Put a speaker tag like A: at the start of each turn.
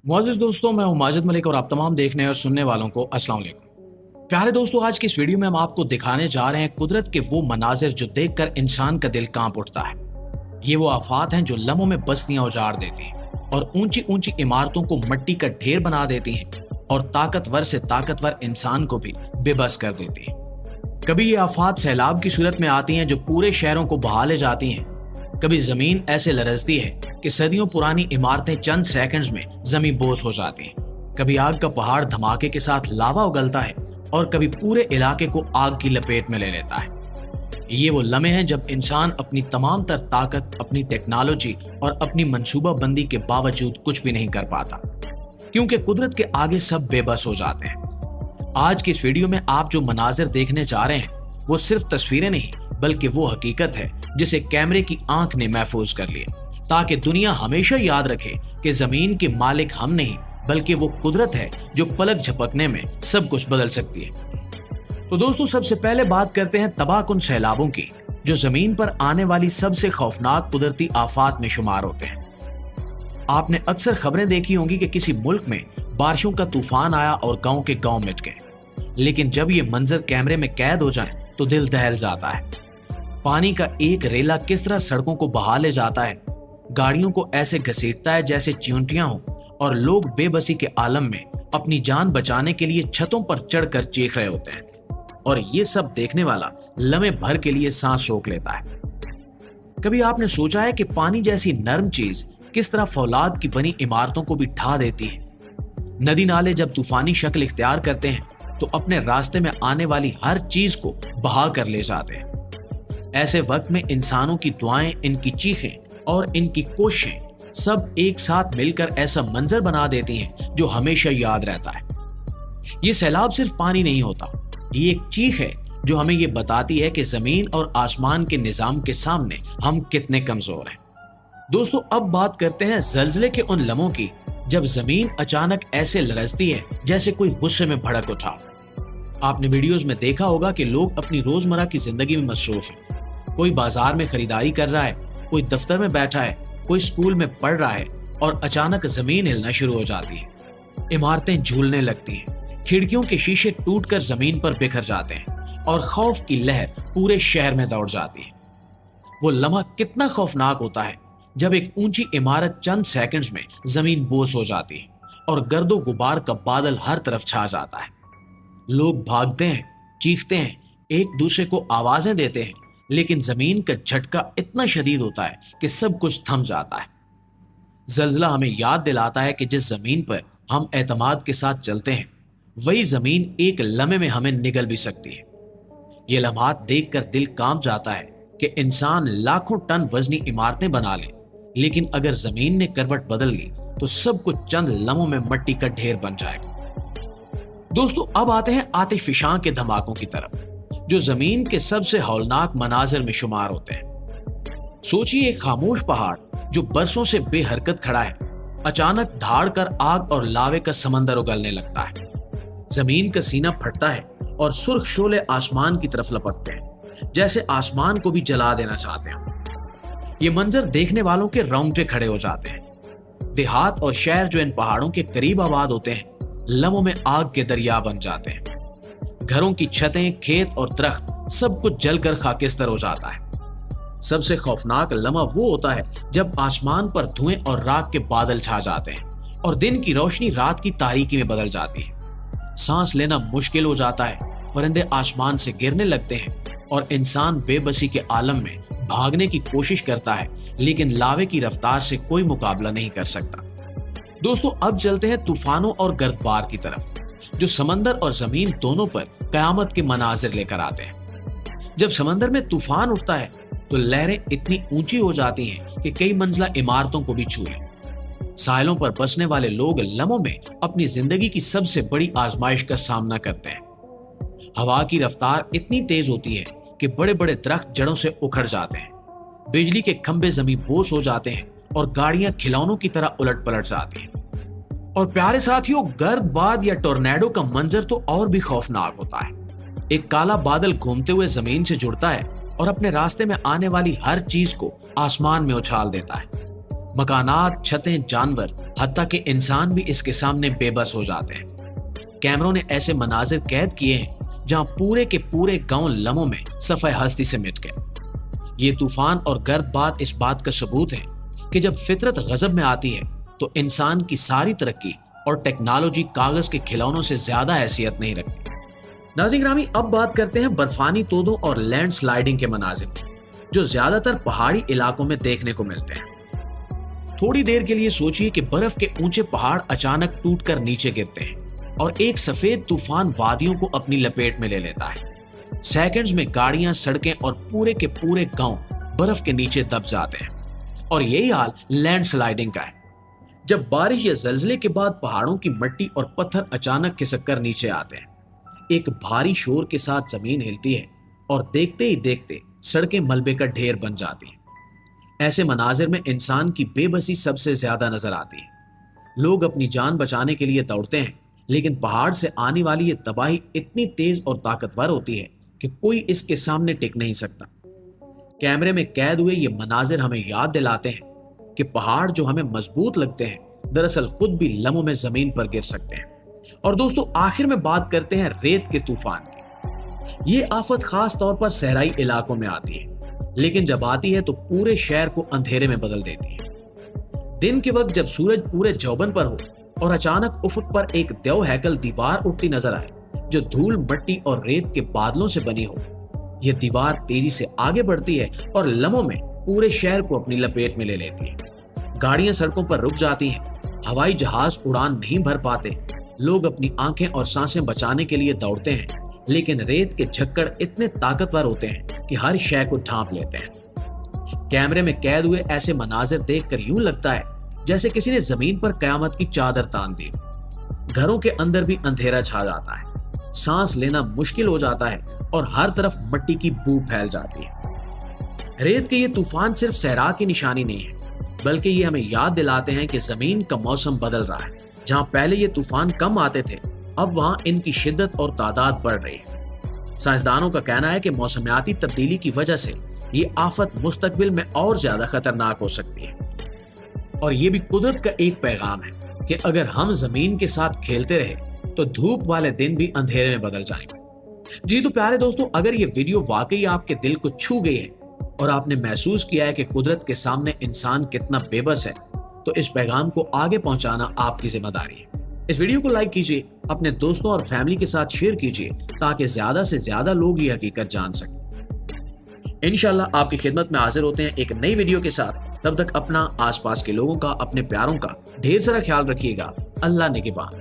A: मुआज़िज़ दोस्तों, मैं हूं माजिद मलिक और आप तमाम देखने और सुनने वालों को अस्सलाम वालेकुम। प्यारे दोस्तों, आज की इस वीडियो में हम आपको दिखाने जा रहे हैं कुदरत के वो मनाजिर जो देखकर इंसान का दिल कांप उठता है। ये वो आफात हैं जो लम्हों में बस्तियां उजाड़ देती हैं और ऊंची ऊंची इमारतों को मिट्टी का ढेर बना देती हैं और ताकतवर से ताकतवर इंसान को भी बेबस कर देती हैं। कभी ये आफात सैलाब की सूरत में आती हैं जो पूरे शहरों को बहा ले जाती हैं। कभी जमीन ऐसे लरजती है कि सदियों पुरानी इमारतें चंद सेकंड्स में जमीन बोस हो जाती हैं। कभी आग का पहाड़ धमाके के साथ लावा उगलता है और कभी पूरे इलाके को आग की लपेट में ले लेता है। ये वो लम्हे हैं जब इंसान अपनी तमाम तर ताकत, अपनी टेक्नोलॉजी और अपनी मंसूबा बंदी के बावजूद कुछ भी नहीं कर पाता, क्योंकि कुदरत के आगे सब बेबस हो जाते हैं। आज की इस वीडियो में आप जो मनाजिर देखने जा रहे हैं वो सिर्फ तस्वीरें नहीं बल्कि वो हकीकत है जिसे कैमरे की आंख ने महफूज कर लिया, ताकि दुनिया हमेशा याद रखे कि जमीन के मालिक हम नहीं बल्कि वो कुदरत है जो पलक झपकने में सब कुछ बदल सकती है। तो दोस्तों, सबसे पहले बात करते हैं तबाहकुन सैलाबों की, जो जमीन पर आने वाली सबसे खौफनाक कुदरती आफात में शुमार होते हैं। आपने अक्सर खबरें देखी होंगी कि किसी मुल्क में बारिशों का तूफान आया और गांव के गांव मिट गए, लेकिन जब ये मंजर कैमरे में कैद हो जाए तो दिल दहल जाता है। पानी का एक रेला किस तरह सड़कों को बहा ले जाता है, गाड़ियों को ऐसे घसीटता है जैसे चींटियां हों, और लोग बेबसी के आलम में अपनी जान बचाने के लिए छतों पर चढ़कर चीख रहे होते हैं। और ये सब देखने वाला लम्हे भर के लिए सांस रोक लेता है। कभी आपने सोचा है कि पानी जैसी नर्म चीज किस तरह फौलाद की बनी इमारतों को भी ढा देती है? नदी नाले जब तूफानी शक्ल इख्तियार करते हैं तो अपने रास्ते में आने वाली हर चीज को बहा कर ले जाते हैं। ऐसे वक्त में इंसानों की दुआएं, इनकी चीखें और इनकी कोशिशें सब एक साथ मिलकर ऐसा मंजर बना देती हैं जो हमेशा याद रहता है। ये सैलाब सिर्फ पानी नहीं होता, ये एक चीख है जो हमें ये बताती है कि जमीन और आसमान के निजाम के सामने हम कितने कमजोर हैं। दोस्तों, अब बात करते हैं जल्जले के उन लम्हों की जब जमीन अचानक ऐसे लरजती है जैसे कोई गुस्से में भड़क उठा। आपने वीडियोस में देखा होगा कि लोग अपनी रोजमर्रा की जिंदगी में मसरूफ हैं। कोई बाजार में खरीदारी कर रहा है, कोई दफ्तर में बैठा है, कोई स्कूल में पढ़ रहा है, और अचानक जमीन हिलना शुरू हो जाती है। इमारतें झूलने लगती हैं, खिड़कियों के शीशे टूटकर जमीन पर बिखर जाते हैं और खौफ की लहर पूरे शहर में दौड़ जाती है। वो लम्हा कितना खौफनाक होता है जब एक ऊंची इमारत चंद सेकंड्स में जमीन बोस हो जाती है और गर्दो गुबार का बादल हर तरफ छा जाता है। लोग भागते हैं, चीखते हैं, एक दूसरे को आवाजें देते हैं, लेकिन जमीन का झटका इतना शदीद होता है कि सब कुछ थम जाता है। जल्जला हमें याद दिलाता है कि जिस जमीन पर हम एतमाद के साथ चलते हैं वही जमीन एक लम्हे में हमें निगल भी सकती है। ये लम्हात देखकर दिल कांप जाता है कि इंसान लाखों टन वजनी इमारतें बना ले, लेकिन अगर जमीन ने करवट बदल ली तो सब कुछ चंद लम्हों में मिट्टी का ढेर बन जाएगा। दोस्तों, अब आते हैं आतिशफशां के धमाकों की तरफ, जो जमीन के सबसे हौलनाक मनाजिर में शुमार होते हैं। सोचिए, एक खामोश पहाड़ जो बरसों से बेहरकत खड़ा है, अचानक धाड़ कर आग और लावे का समंदर उगलने लगता है। जमीन का सीना फटता है और सुर्ख शोले आसमान की तरफ लपकते हैं, जैसे आसमान को भी जला देना चाहते हैं। ये मंजर देखने वालों के रोंगटे खड़े हो जाते हैं। देहात और शहर जो इन पहाड़ों के करीब आबाद होते हैं लम्हों में आग के दरिया बन जाते हैं। घरों की छतें, खेत और दरख्त सब कुछ जलकर खाकिस्तर हो जाता है। सबसे खौफनाक लम्हा वो होता है जब आसमान पर धुएं और राख के बादल छा जाते हैं और दिन की रोशनी रात की तारीकी में बदल जाती है। सांस लेना मुश्किल हो जाता है, परिंदे आसमान से गिरने लगते हैं और इंसान बेबसी के आलम में भागने की कोशिश करता है, लेकिन लावे की रफ्तार से कोई मुकाबला नहीं कर सकता। दोस्तों, अब चलते हैं तूफानों और गर्दबार की तरफ, जो समंदर और जमीन दोनों पर कयामत के मनाजिर लेकर आते हैं। जब समंदर में तूफान उठता है तो लहरें इतनी ऊंची हो जाती हैं कि कई मंजिला इमारतों को भी छू लें। साहिलों पर बसने वाले लोग लम्हों में अपनी जिंदगी की सबसे बड़ी आजमाइश का सामना करते हैं। हवा की रफ्तार इतनी तेज होती है कि बड़े बड़े दरख्त जड़ों से उखड़ जाते हैं, बिजली के खंभे जमीन बोस हो जाते हैं और गाड़ियां खिलौनों की तरह उलट पलट जाती हैं। और प्यारे साथियों, गर्दबाद या टोर्नेडो का मंजर तो और भी खौफनाक होता है। एक काला बादल घूमते हुए जमीन से जुड़ता है और अपने रास्ते में आने वाली हर चीज को आसमान में उछाल देता है। मकानात, छतें, जानवर حتیٰ کہ انسان بھی اس کے سامنے بے بس ہو جاتے ہیں۔ کیمروں نے ایسے مناظر قید کیے ہیں جہاں پورے کے پورے گاؤں لمحوں میں صفحہ ہستی سے مٹ گئے۔ یہ طوفان اور گرد باد اس بات کا ثبوت ہے کہ جب فطرت غضب میں آتی ہے تو انسان کی ساری ترقی اور ٹیکنالوجی کاغذ کے کھلونوں سے زیادہ حیثیت نہیں رکھتی۔ ناظرین گرامی، اب بات کرتے ہیں برفانی تودوں اور لینڈ سلائیڈنگ کے مناظر کی، جو زیادہ تر پہاڑی علاقوں میں دیکھنے کو ملتے ہیں۔ تھوڑی دیر کے لیے سوچئے کہ برف کے اونچے پہاڑ اچانک ٹوٹ کر نیچے گرتے ہیں اور ایک سفید طوفان وادیوں کو اپنی لپیٹ میں لے لیتا ہے۔ سیکنڈز میں گاڑیاں، سڑکیں اور پورے کے پورے گاؤں برف کے نیچے دب جاتے ہیں۔ اور یہی حال لینڈ سلائیڈنگ کا ہے، جب بارش یا زلزلے کے بعد پہاڑوں کی مٹی اور پتھر اچانک کھسک کر نیچے آتے ہیں۔ ایک بھاری شور کے ساتھ زمین ہلتی ہے اور دیکھتے ہی دیکھتے سڑکیں ملبے کا ڈھیر بن جاتی ہیں۔ ایسے مناظر میں انسان کی بے بسی سب سے زیادہ نظر آتی ہے۔ لوگ اپنی جان بچانے کے لیے دوڑتے ہیں، لیکن پہاڑ سے آنے والی یہ تباہی اتنی تیز اور طاقتور ہوتی ہے کہ کوئی اس کے سامنے ٹک نہیں سکتا۔ کیمرے میں قید ہوئے یہ مناظر ہمیں یاد دلاتے ہیں کہ پہاڑ جو ہمیں مضبوط لگتے ہیں، دراصل خود بھی لمحوں میں زمین پر گر سکتے ہیں۔ اور دوستو، آخر میں بات کرتے ہیں ریت کے طوفان کی۔ یہ آفت خاص طور پر صحرائی علاقوں میں آتی ہے، لیکن جب آتی ہے تو پورے شہر کو اندھیرے میں بدل دیتی ہے۔ دن کے وقت جب سورج پورے جوبن پر ہو اور اچانک افق پر ایک دیو ہیکل دیوار اٹھتی نظر آئے جو دھول، مٹی اور ریت کے بادلوں سے بنی ہو، یہ دیوار تیزی سے آگے بڑھتی ہے اور لمحوں میں پورے شہر کو اپنی لپیٹ میں لے لیتی ہے۔ گاڑیاں سڑکوں پر رک جاتی ہیں، ہوائی جہاز اڑان نہیں بھر پاتے، لوگ اپنی آنکھیں اور سانسیں بچانے کے لیے دوڑتے ہیں، لیکن ریت کے جھکڑ اتنے طاقتور ہوتے ہیں کہ ہر شے کو ڈھانپ لیتے ہیں۔ کیمرے میں قید ہوئے ایسے مناظر دیکھ کر یوں لگتا ہے جیسے کسی نے زمین پر قیامت کی چادر تان دی۔ گھروں کے اندر بھی اندھیرا چھا جاتا ہے، سانس لینا مشکل ہو جاتا ہے اور ہر طرف مٹی کی بو پھیل جاتی ہے۔ ریت کے یہ طوفان صرف صحرا کی نشانی نہیں ہے، بلکہ یہ ہمیں یاد دلاتے ہیں کہ زمین کا موسم بدل رہا ہے۔ جہاں پہلے یہ طوفان کم آتے تھے، اب وہاں ان کی شدت اور تعداد بڑھ رہی ہے۔ سائنسدانوں کا کہنا ہے کہ موسمیاتی تبدیلی کی وجہ سے یہ آفت مستقبل میں اور زیادہ خطرناک ہو سکتی ہے۔ اور یہ بھی قدرت کا ایک پیغام ہے کہ اگر ہم زمین کے ساتھ کھیلتے رہے تو دھوپ والے دن بھی اندھیرے میں بدل جائیں گے۔ جی تو پیارے دوستو، اگر یہ ویڈیو واقعی آپ کے دل کو چھو گئی ہے اور آپ نے محسوس کیا ہے کہ قدرت کے سامنے انسان کتنا بے بس ہے، تو اس پیغام کو آگے پہنچانا آپ کی ذمہ داری ہے۔ اس ویڈیو کو لائک کیجئے، اپنے دوستوں اور فیملی کے ساتھ شیئر کیجئے تاکہ زیادہ سے زیادہ لوگ یہ حقیقت جان سکیں۔ انشاءاللہ آپ کی خدمت میں حاضر ہوتے ہیں ایک نئی ویڈیو کے ساتھ۔ تب تک اپنا، آس پاس کے لوگوں کا، اپنے پیاروں کا ڈھیر سارا خیال رکھیے گا۔ اللہ نگہبان۔